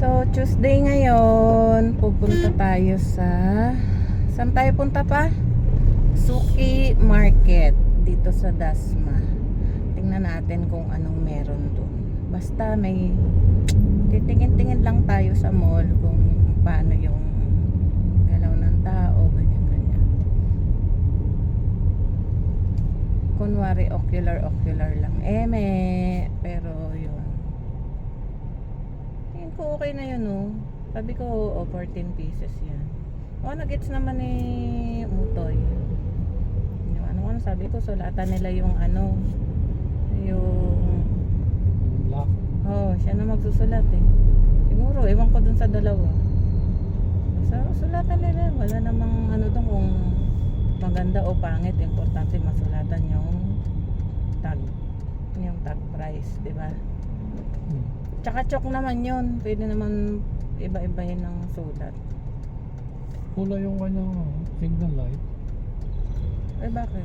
So, Tuesday ngayon, pupunta tayo sa... Saan tayo punta pa? Suki Market, dito sa Dasma. Tingnan natin kung anong meron dun. Basta may... Titingin-tingin lang tayo sa mall kung paano yung galaw ng tao, ganyan-ganyan. Kunwari, ocular lang. Pero yun. Tingin ko okay na yun, oh. Sabi ko, 14 pieces yan. Nag-gets naman ni Utoy. Yung ano, sabi ko, sulatan nila yung yung Lock. siya na magsusulat eh. Siguro, ewan ko dun sa dalawa. Sulatan nila. Wala namang doon kung maganda o pangit. Importante masulatan yung tag. Yung tag price, di ba? Tsaka chok naman yun. Pwede naman iba-ibahin ng sulat. Pula yung kanyang signal light. Eh bakit?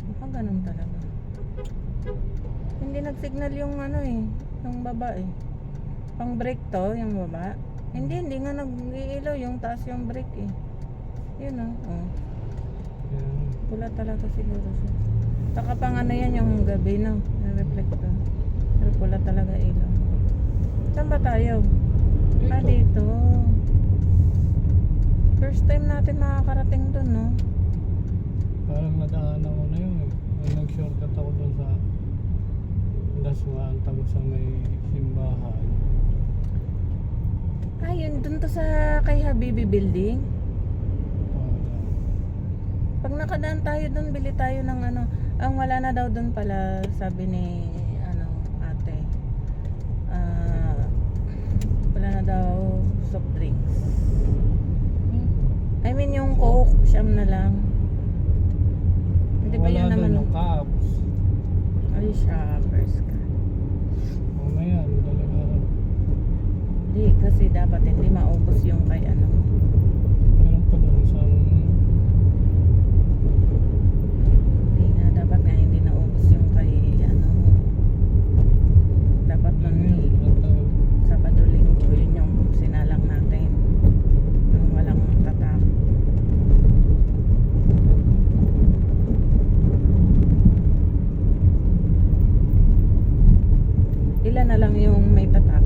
Mukhang ganun talaga. Hindi nag-signal yung yung baba eh. Pang brake to, yung baba. Hindi nga nag-iilaw yung taas yung brake eh. Yun oh. Yan. Pula talaga siguro siya. Saka pang yan yung gabi na reflector. Pero pula talaga ilaw. Saan ba tayo? Dito. First time natin makakarating dun, no? Parang nadaanan ko na yun eh. Nag-shortcut ako dun sa Dasma, ang tago sa may simbahan. Yun, dun to sa kay Habibi Building. Pag nakadaan tayo dun, bili tayo ng ang wala na daw dun pala, sabi ni ate. Wala na daw soft drinks. I mean yung Coke, siyam na lang. Hindi ba yun Wala naman? doon yung caps. Ay, shoppers ka. Mamaya, dala na rin. Hindi, kasi dapat hindi maubos yung kay Meron pa doon sa... Hindi nga, dapat nga hindi naubos yung kay dapat nun Sabado Linggo, yun yung sinalang natin. Yung walang tatak. Ilan na lang yung may tatak?